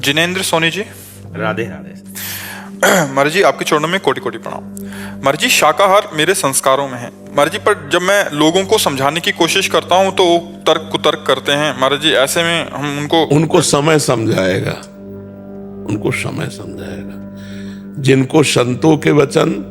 जिनेंद्र सोनी जी, राधे राधे। महाराज जी आपके चरणों में कोटि कोटि प्रणाम। महाराज जी शाकाहार मेरे संस्कारों में है महाराज जी, पर जब मैं लोगों को समझाने की कोशिश करता हूँ तो वो तर्क कुतर्क करते हैं महाराज जी। ऐसे में हम उनको समय समझाएगा, उनको समय समझाएगा। जिनको संतों के वचन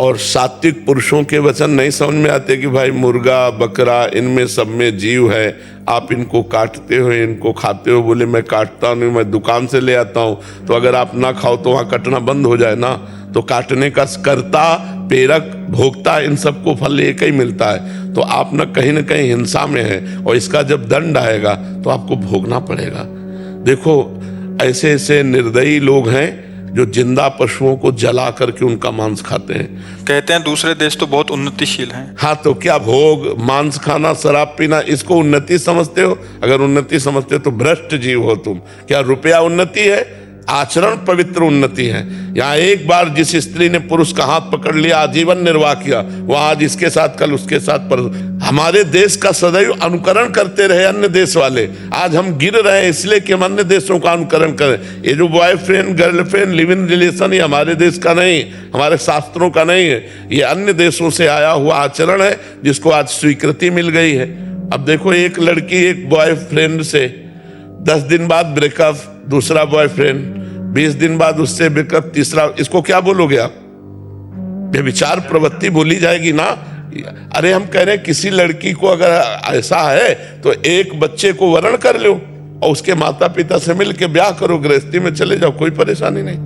और सात्विक पुरुषों के वचन नहीं समझ में आते कि भाई मुर्गा बकरा इनमें सब में जीव है, आप इनको काटते हो इनको खाते हो, बोले मैं काटता नहीं, मैं दुकान से ले आता हूँ, तो अगर आप ना खाओ तो वहाँ कटना बंद हो जाए ना। तो काटने का कर्ता प्रेरक भोक्ता इन सबको फल एक ही मिलता है। तो आप न कहीं हिंसा में है और इसका जब दंड आएगा तो आपको भोगना पड़ेगा। देखो ऐसे ऐसे निर्दयी लोग हैं जो जिंदा पशुओं को जला करके उनका मांस खाते हैं। कहते हैं दूसरे देश तो बहुत उन्नतिशील हैं। हाँ, तो क्या भोग मांस खाना शराब पीना इसको उन्नति समझते हो? अगर उन्नति समझते हो तो भ्रष्ट जीव हो तुम। क्या रुपया उन्नति है? आचरण पवित्र उन्नति है। यहाँ एक बार जिस स्त्री ने पुरुष का हाथ पकड़ लिया आजीवन निर्वाह किया, वो आज इसके साथ कल उसके साथ। पर हमारे देश का सदैव अनुकरण करते रहे अन्य देश वाले। आज हम गिर रहे हैं इसलिए कि हम अन्य देशों का अनुकरण करें। ये जो boyfriend girlfriend live in relation ये हमारे देश का नहीं, हमारे शास्त्रों का नहीं है, ये अन्य देशों से आया हुआ आचरण है जिसको आज स्वीकृति मिल गई है। अब देखो एक लड़की एक बॉयफ्रेंड से 10 दिन बाद ब्रेकअप, दूसरा बॉयफ्रेंड, 20 दिन बाद उससे ब्रेकअप, तीसरा, इसको क्या बोलोगे आप? व्यभिचार प्रवृत्ति बोली जाएगी ना। अरे हम कह रहे हैं किसी लड़की को अगर ऐसा है तो एक बच्चे को वरण कर लो और उसके माता पिता से मिल के ब्याह करो, गृहस्थी में चले जाओ, कोई परेशानी नहीं।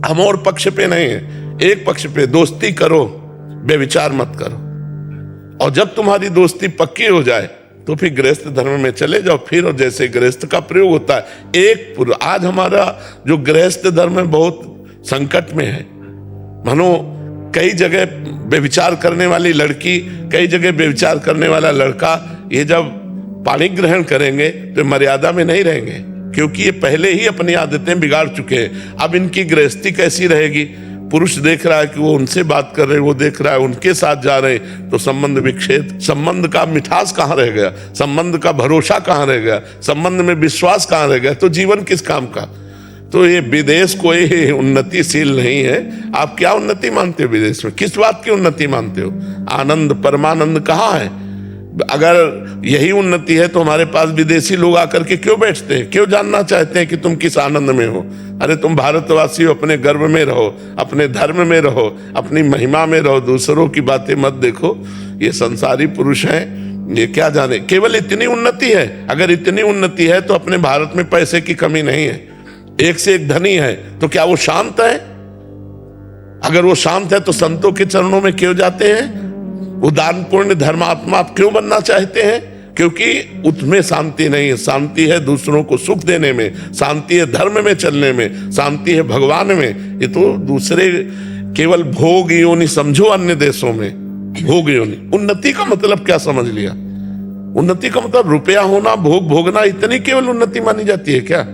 हम और पक्ष पे नहीं है, एक पक्ष पे दोस्ती करो, व्यभिचार मत करो। और जब तुम्हारी दोस्ती पक्की हो जाए तो फिर गृहस्थ धर्म में चले जाओ। फिर और जैसे गृहस्थ का प्रयोग होता है आज हमारा जो गृहस्थ धर्म है बहुत संकट में है। मानो कई जगह व्यभिचार करने वाली लड़की, कई जगह व्यभिचार करने वाला लड़का, ये जब पाणी ग्रहण करेंगे तो मर्यादा में नहीं रहेंगे, क्योंकि ये पहले ही अपनी आदतें बिगाड़ चुके हैं। अब इनकी गृहस्थी कैसी रहेगी? पुरुष देख रहा है कि वो उनसे बात कर रहे हैं, वो देख रहा है उनके साथ जा रहे हैं, तो संबंध विक्षेप। संबंध का मिठास कहाँ रह गया? संबंध का भरोसा कहाँ रह गया? संबंध में विश्वास कहाँ रह गया? तो जीवन किस काम का? तो ये विदेश कोई उन्नतिशील नहीं है। आप क्या उन्नति मानते हो विदेश में? किस बात की उन्नति मानते हो? आनंद परमानंद कहाँ है? अगर यही उन्नति है तो हमारे पास विदेशी लोग आकर के क्यों बैठते हैं? क्यों जानना चाहते हैं कि तुम किस आनंद में हो? अरे तुम भारतवासी हो, अपने गर्व में रहो, अपने धर्म में रहो, अपनी महिमा में रहो, दूसरों की बातें मत देखो। ये संसारी पुरुष हैं, ये क्या जाने। केवल इतनी उन्नति है। अगर इतनी उन्नति है तो अपने भारत में पैसे की कमी नहीं है, एक से एक धनी है, तो क्या वो शांत है? अगर वो शांत है तो संतों के चरणों में क्यों जाते हैं? उदार पूर्ण धर्मात्मा आप क्यों बनना चाहते हैं? क्योंकि उसमें शांति नहीं है। शांति है दूसरों को सुख देने में, शांति है धर्म में चलने में, शांति है भगवान में। ये तो दूसरे केवल भोग योनि समझो। अन्य देशों में भोग योनि। उन्नति का मतलब क्या समझ लिया? उन्नति का मतलब रुपया होना, भोग भोगना, इतनी केवल उन्नति मानी जाती है क्या?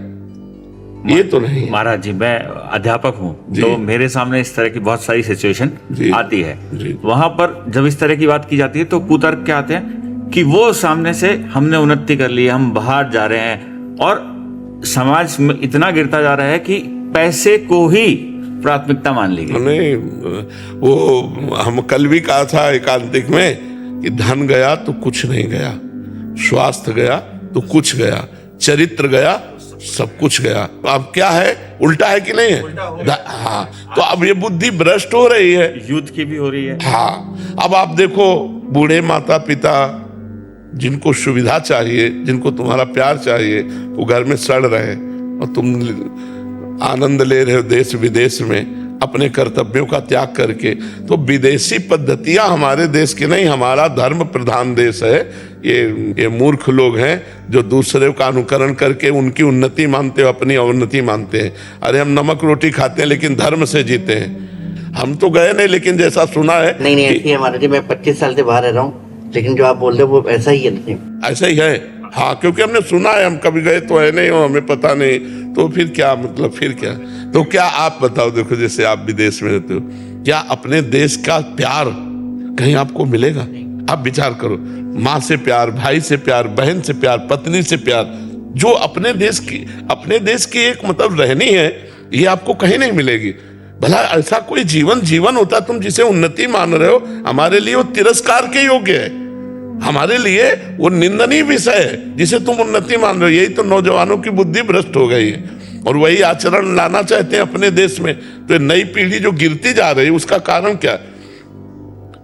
ये तो नहीं। महाराज जी मैं अध्यापक हूँ, तो मेरे सामने इस तरह की बहुत सारी सिचुएशन आती है। वहां पर जब इस तरह की बात की जाती है तो कुतर्क क्या आते हैं कि वो सामने से हमने उन्नति कर ली, हम बाहर जा रहे हैं, और समाज में इतना गिरता जा रहा है कि पैसे को ही प्राथमिकता मान ली गई। नहीं, वो हम कल भी कहा था एकांतिक में कि धन गया तो कुछ नहीं गया, स्वास्थ्य गया तो कुछ गया, चरित्र गया सब कुछ गया। अब क्या है? उल्टा है कि नहीं है? हाँ, तो अब ये बुद्धि भ्रष्ट हो रही है, युद्ध की भी हो रही है। हाँ, अब आप देखो बूढ़े माता पिता जिनको सुविधा चाहिए, जिनको तुम्हारा प्यार चाहिए, वो घर में सड़ रहे हैं और तुम आनंद ले रहे हो देश विदेश में अपने कर्तव्यों का त्याग करके। तो विदेशी पद्धतियां हमारे देश की नहीं, हमारा धर्म प्रधान देश है। ये मूर्ख लोग हैं जो दूसरे का अनुकरण करके उनकी उन्नति मानते हो, अपनी अवनति मानते हैं। अरे हम नमक रोटी खाते हैं लेकिन धर्म से जीते हैं। हम तो गए नहीं, लेकिन जैसा सुना है। नहीं ऐसी है महाराज जी, मैं 25 साल से बाहर रह रहा हूँ, लेकिन जो आप बोल रहे हो वो ऐसा ही है। नहीं ऐसा ही है, हाँ, क्योंकि हमने सुना है, हम कभी गए तो है नहीं हो, हमें पता नहीं। तो फिर क्या मतलब? फिर क्या? तो क्या आप बताओ, देखो जैसे आप विदेश में रहते हो, क्या अपने देश का प्यार कहीं आपको मिलेगा? आप विचार करो, माँ से प्यार, भाई से प्यार, बहन से प्यार, पत्नी से प्यार, जो अपने देश की एक मतलब रहनी है, ये आपको कहीं नहीं मिलेगी। भला ऐसा कोई जीवन होता तुम जिसे उन्नति मान रहे हो, हमारे लिए वो तिरस्कार के योग्य है, हमारे लिए वो निंदनीय विषय है जिसे तुम उन्नति मान रहे हो। यही तो नौजवानों की बुद्धि भ्रष्ट हो गई है और वही आचरण लाना चाहते हैं अपने देश में। तो नई पीढ़ी जो गिरती जा रही है, उसका कारण क्या?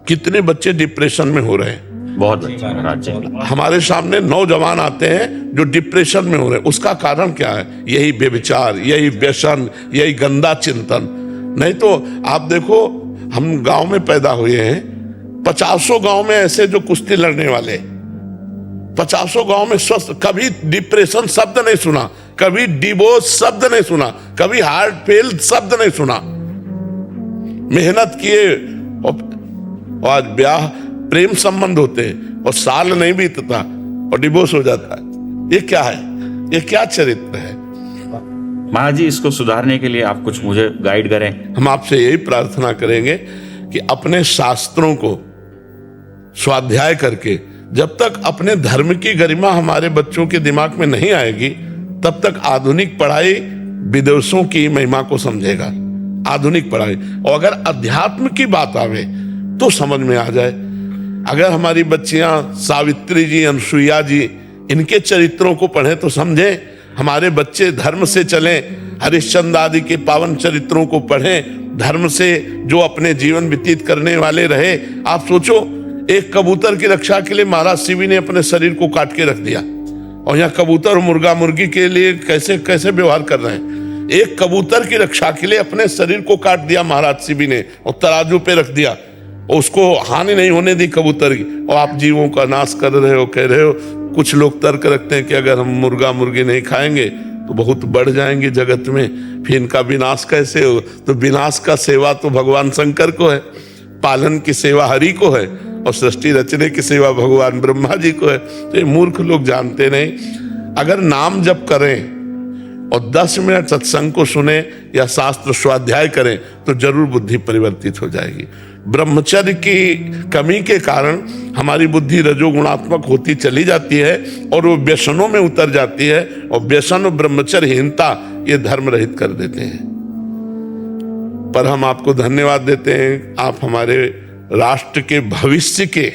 कितने बच्चे डिप्रेशन में हो रहे हैं, बहुत अच्छा। हमारे सामने नौजवान आते हैं जो डिप्रेशन में हो रहे हैं, उसका कारण क्या है? यही व्यभिचार, यही व्यसन, यही गंदा चिंतन। नहीं तो आप देखो, हम गांव में पैदा हुए हैं, 50 गांव में ऐसे जो कुश्ती लड़ने वाले, 50 गांव में स्वस्थ, कभी डिप्रेशन शब्द नहीं सुना, कभी डिवोर्स शब्द नहीं सुना, कभी हार्ट फेल शब्द नहीं सुना। मेहनत किए और आज ब्याह प्रेम संबंध होते हैं और साल नहीं बीतता और डिवोर्स हो जाता है। ये क्या है? ये क्या चरित्र है? महाराज जी, इसको सुधारने के लिए आप कुछ मुझे गाइड करें। हम आपसे यही प्रार्थना करेंगे कि अपने शास्त्रों को स्वाध्याय करके, जब तक अपने धर्म की गरिमा हमारे बच्चों के दिमाग में नहीं आएगी, तब तक आधुनिक पढ़ाई विदेशों की महिमा को समझेगा। आधुनिक पढ़ाई, और अगर अध्यात्म की बात आवे तो समझ में आ जाए। अगर हमारी बच्चियां सावित्री जी, अनसुईया जी, इनके चरित्रों को पढ़ें तो समझें। हमारे बच्चे धर्म से चलें, हरिश्चंद्र आदि के पावन चरित्रों को पढ़ें, धर्म से जो अपने जीवन व्यतीत करने वाले रहे। आप सोचो, एक कबूतर की रक्षा के लिए महाराज शिवी ने अपने शरीर को काट के रख दिया, और यहाँ कबूतर और मुर्गा मुर्गी के लिए कैसे कैसे व्यवहार कर रहे हैं। एक कबूतर की रक्षा के लिए अपने शरीर को काट दिया महाराज शिवी ने और तराजू पे रख दिया, और उसको हानि नहीं होने दी कबूतर की, और आप जीवों का नाश कर रहे हो, कह रहे हो। कुछ लोग तर्क रखते हैं कि अगर हम मुर्गा मुर्गी नहीं खाएंगे तो बहुत बढ़ जाएंगे जगत में, फिर इनका विनाश कैसे हो? तो विनाश का सेवा तो भगवान शंकर को है, पालन की सेवा हरि को है, और सृष्टि रचने की सेवा भगवान ब्रह्मा जी को है। तो ये मूर्ख लोग जानते नहीं। अगर नाम जप करें और 10 मिनट सत्संग को सुने या शास्त्र स्वाध्याय करें तो जरूर बुद्धि परिवर्तित हो जाएगी। ब्रह्मचर्य की कमी के कारण हमारी बुद्धि रजोगुणात्मक होती चली जाती है और वो व्यसनों में उतर जाती है, और व्यसन और ब्रह्मचर्यहीनता ये धर्म रहित कर देते हैं। पर हम आपको धन्यवाद देते हैं, आप हमारे राष्ट्र के भविष्य के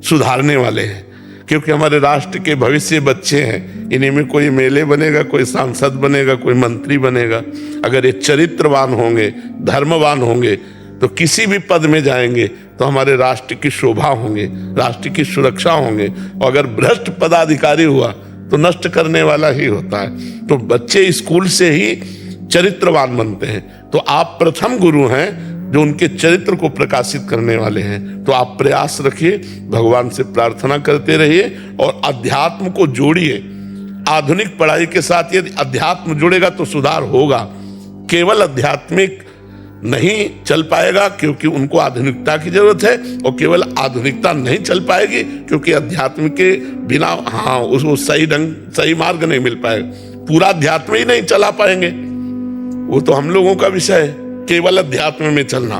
सुधारने वाले हैं, क्योंकि हमारे राष्ट्र के भविष्य बच्चे हैं। इन्हीं में कोई मेले बनेगा, कोई सांसद बनेगा, कोई मंत्री बनेगा। अगर ये चरित्रवान होंगे, धर्मवान होंगे, तो किसी भी पद में जाएंगे तो हमारे राष्ट्र की शोभा होंगे, राष्ट्र की सुरक्षा होंगे। और अगर भ्रष्ट पदाधिकारी हुआ तो नष्ट करने वाला ही होता है। तो बच्चे स्कूल से ही चरित्रवान बनते हैं। तो आप प्रथम गुरु हैं जो उनके चरित्र को प्रकाशित करने वाले हैं। तो आप प्रयास रखिए, भगवान से प्रार्थना करते रहिए और अध्यात्म को जोड़िए। आधुनिक पढ़ाई के साथ यदि अध्यात्म जुड़ेगा तो सुधार होगा। केवल आध्यात्मिक नहीं चल पाएगा क्योंकि उनको आधुनिकता की जरूरत है, और केवल आधुनिकता नहीं चल पाएगी क्योंकि अध्यात्म के बिना उसको सही मार्ग नहीं मिल पाएगा। पूरा अध्यात्म ही नहीं चला पाएंगे, वो तो हम लोगों का विषय है। केवल अध्यात्म में चलना,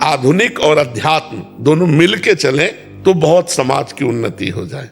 आधुनिक और अध्यात्म दोनों मिल के चलें तो बहुत समाज की उन्नति हो जाए।